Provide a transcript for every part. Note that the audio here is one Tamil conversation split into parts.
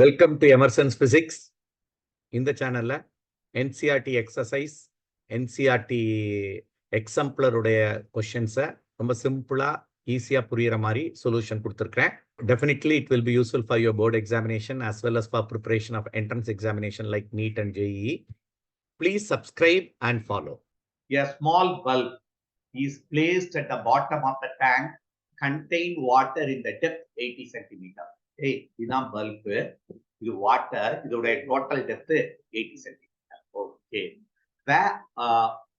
Welcome to Emerson's physics. இந்த சேனல்ல என்சிஆர்டி எக்ஸசைஸ், என்சிஆர்டி எக்ஸாம்பிளருடைய கொஸ்டின்ஸை ரொம்ப சிம்பிளா ஈஸியா புரியுற மாதிரி சொல்யூஷன் கொடுத்துருக்கேன். Definitely it will be useful for your board examination as well as for preparation of entrance examination like NEET and JEE. Please subscribe and follow. A small bulb is placed at the bottom of the tank, contain water in the depth 80 centimeter. Hey, இதுதான் bulb, இது water, இதோட total depth 80 centimeter. Okay.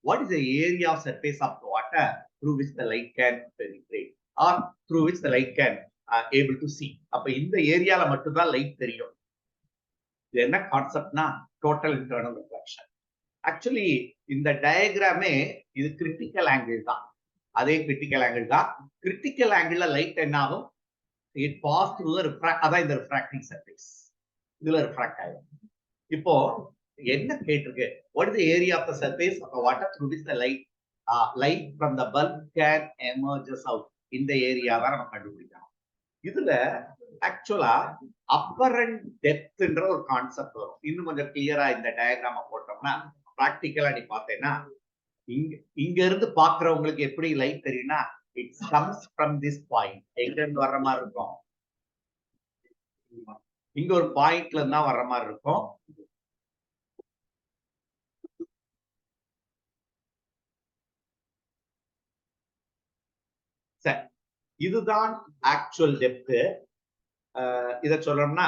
What is the area of surface of the water through which the light can penetrate or through which the light can able to see? அப்ப இந்த ஏரியால மட்டும்தான் லைட் தெரியும். இது என்ன கான்செப்ட்னா டோட்டல் இன்டர்னல் ரிஃப்ளெக்ஷன். ஆக்சுவலி இந்த டயக்ராமே இது கிரிட்டிக்கல் ஆங்கிள் தான். அதே கிரிட்டிக்கல் ஆங்கிள் தான். கிரிட்டிக்கல் ஆங்கிள் லைட் என்ன ஆகும்? It pass through the refract, அதான் இந்த ரிஃப்ராக்டிங் சர்ஃபேஸ். இதுல ரிஃப்ராக்ட் ஆகும். இப்போ என்ன கேட்டிருக்கு? What is the area of the surface of the water through which the light from the bulb can emerges out. இந்த ஏரியா தான் நம்ம கண்டுபிடிக்கணும். இதுல ஆக்சுவலா அப்பர் அண்ட் டெப்த்ன்ற ஒரு கான்செப்ட் வரும். இன்னும் கொஞ்சம் கிளியரா இந்த டயக்ராம போட்டோம்னா பிராக்டிக்கலா நீ பார்த்தேன்னா இங்க இருந்து பாக்குறவங்களுக்கு எப்படி லைட் தெரியும்னா it comes from this point. எங்க இருந்து வர்ற மாதிரி இருக்கும்? இங்க ஒரு பாயிண்ட்ல இருந்தா வர்ற மாதிரி இருக்கும். சரி, இதுதான் ஆக்சுவல் டெப்த். இத சொல்லணும்னா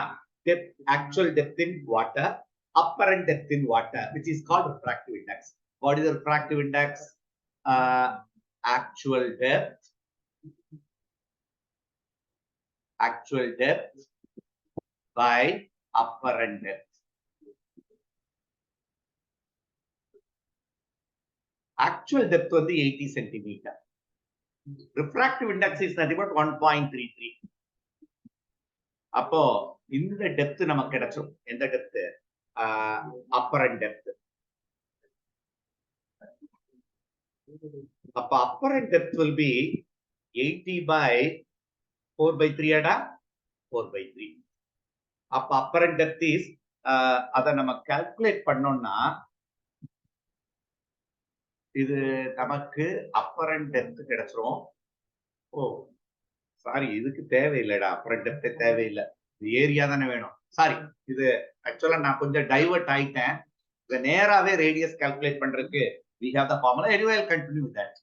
actual depth in water, apparent depth in water, which is called refractive index. What is the refractive index? Actual depth by apparent depth. Actual depth வந்து 80 centimeter. Refractive index is nothing but 1.33. அப்போ இந்த டெப்த் நமக்கு கிடைச்சிடும். எந்த டெப்த்? apparent depth. அப்ப apparent depth will be 80 by 4/3 அடா 4/3. அப்ப apparent depth is அத நம்ம கால்குலேட் பண்ணோம்னா இது நமக்கு apparent depth கிடைச்சிரும். ஓ சாரி, இதுக்கு தேவையில்லைடா, apparent depth தேவையில்லை, இது ஏரியா தானே வேணும். சாரி, இது ஆக்சுவலா நான் கொஞ்சம் டைவர்ட் ஆயிட்டேன். இத நேராவே ரேடியஸ் கால்குலேட் பண்றதுக்கு we have the formula. Anyway, I'll continue with that.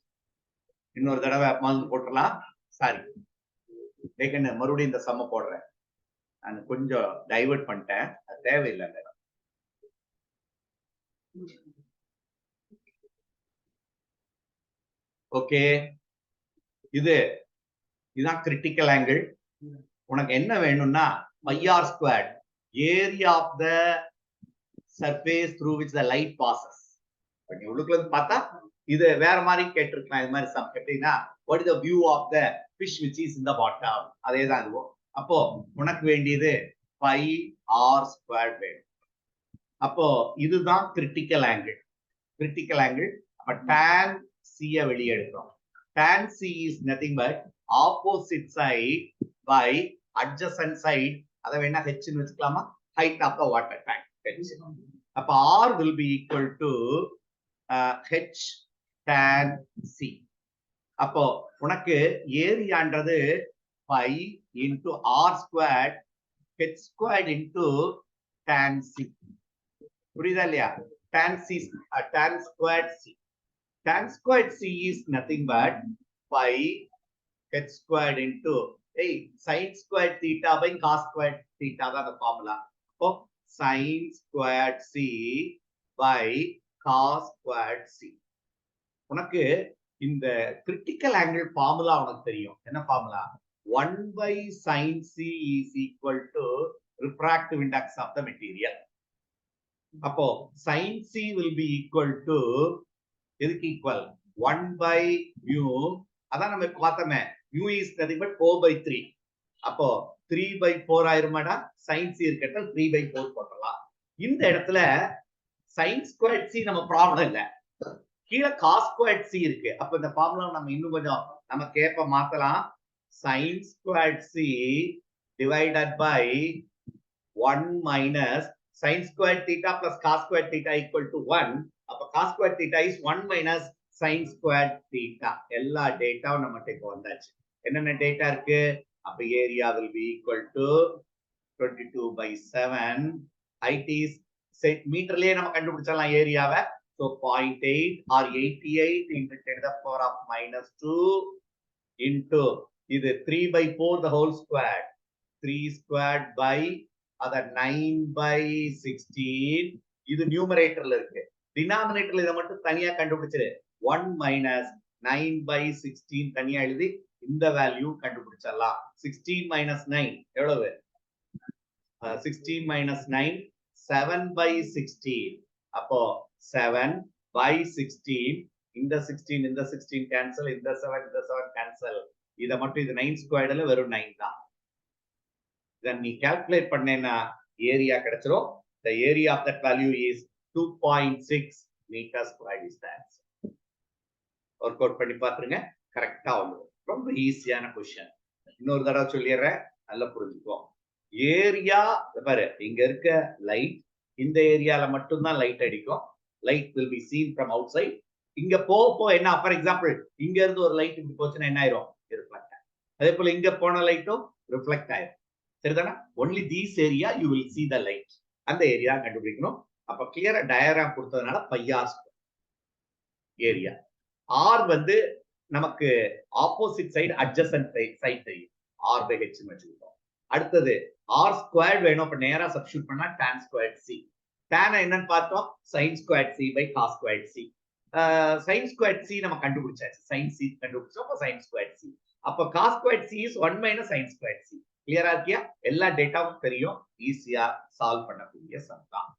இன்னொரு தடவை மறந்து போட்டுறலாம். சாரி, ஏகனே மறுபடியும் இந்த சம்ம போடுறேன். நான் கொஞ்சம் டைவர்ட் பண்ணிட்டேன், அது தேவையில்லை. ஓகே, இதுதான் கிரிட்டிக்கல் ஆங்கிள். உனக்கு என்ன வேணும்னா πr squared area of the surface through which the light passes. நீ உள்ளுக்குள்ள இருந்து பார்த்தா இது வேற மாதிரி கேட்டிருக்கலாம். இது மாதிரி சம் கேட்டீங்கன்னா what is the view of the fish which is in the bottom, அதே தான் இதுவும். அப்போ உனக்கு வேண்டியது πr ஸ்கொயர்ட் வேணும். அப்போ இதுதான் கிரிட்டிக்கல் ஆங்கிள். Critical angle. அப்ப tan c வெளியே எடுக்கிறோம். tan c is nothing but opposite side by adjacent side. அத வேணா h ன்னு வெச்சுக்கலாமா? height of the water tank h. அப்ப r will be equal to h tan c. அப்போ உனக்கு ஏரியான்றது pi into r squared h squared into tan c. புரியுதா இல்லையா? tan c tan squared c. Tan squared c is nothing but pi h squared into sin squared theta by cos squared theta தான் the formula. அப்போ sin squared c by cos squared c. உனக்கு இந்த கிரிட்டிக்கல் ஆங்கிள் ஃபார்முலா உனக்கு தெரியும். என்ன formula? 1 by sin c is equal to refractive index of the material. அப்போ sin c will be equal to எதுக்கு ஈக்குவல்? 1 by mu. அதான் நம்ம பார்த்தோமே, mu is nothing but 4/3. அப்போ 3/4 ஆயிருமாடா? sin c இருக்கட்டும், 3/4 போடலாம். இந்த இடத்துல sin squared c நம்ம ப்ராப்ளம் இல்ல, கீழே cos squared c இருக்கு. அப்ப இந்த ஃபார்முலா நம்ம இன்னும் கொஞ்சம் நம்ம கேப்ப மாத்தலாம். sin squared c divided by 1 minus sin squared theta plus cos squared theta equal to 1. அப்ப cos squared theta is 1 minus sin squared theta. எல்லா டேட்டாவும் நம்மகிட்ட இப்போ வந்தாச்சு. என்னென்ன டேட்டா இருக்கு? அப்ப area will be equal to 22 by 7. Height is மீட்டர்லயே நம்ம கண்டுபிடிச்சலாம் ஏரியாவை. So 0.8 or 88 into 10 to the power of minus 2 into இது 3 by 4 the whole square. 3 squared by other 9 by 16. இது நியூமரேட்டர்ல இருக்கு. டினாமினேட்டர்ல இதை மட்டும் தனியா கண்டுபிடிச்சிரு. 1 minus 9 by 16 தனியா எழுதி இந்த வேல்யூ கண்டுபிடிச்சிடலாம். 16 minus 9 எவ்வளவு? 16 minus 9 7 by 16. அப்போ 7 by 16 இந்த 16 இந்த 16 கேன்சல், இந்த 7 இந்த 7 கேன்சல். இத மட்டும் இது 9 ஸ்கொயர்ட்ல வெறும் 9 தான். இத நீ கால்குலேட் பண்ணேன்னா ஏரியா கிடைச்சிரும். The area of that value is 2.6 meters squared is the answer. Work out பண்ணி பாத்துருங்க, கரெக்டா வந்துடும். ரொம்ப ஈஸியான क्वेश्चन. இன்னொரு தடவை சொல்லிடுறேன், நல்லா புரிஞ்சுக்கோ. ஏரியா பாரு, இங்க இருக்க லைட் இந்த ஏரியால மட்டும் தான் லைட் அடிக்கும். Light will be seen from outside. இங்க போ என்ன, ஃபார் எக்ஸாம்பிள் இங்க இருந்து ஒரு லைட் இப்படி போச்சுன்னா என்ன ஆயிரும்? ரிஃப்ளெக்ட் ஆயிரும். அதே போல இங்க போன லைட்டும் ரிஃப்ளெக்ட் ஆயிரும். சரிதானா? only these area you will see the light. அந்த ஏரியா கண்டுபிடிக்கணும். அப்ப கிளியரா டயகிராம் கொடுத்ததுனால பையார் ஏரியா. ஆர் வந்து நமக்கு ஆப்போசிட் சைடு அட்ஜசன்ட் சைடு தெரியும். ஆர் பை ஹெச் வச்சுக்கிட்டோம். அடுத்தது ஆர் ஸ்கொயர்ட் வேணும். அப்ப நேரா சப்ஸ்டிட்யூட் பண்ணா tan ஸ்கொயர்ட் சி. tan என்னன்னு பார்த்தோம்? sin squared c by cos squared c. sin squared c நம்ம கண்டுபிடிச்சாச்சு. sin சி கண்டுபிடிச்சோம். அப்ப sin ஸ்கொயர்ட் சி. அப்ப cos squared c is 1 minus sin squared c. கிளியரா இருக்கியா? எல்லா டேட்டாவும் தெரியும். ஈஸியா சால்வ் பண்ணக்கூடிய சம் தான்.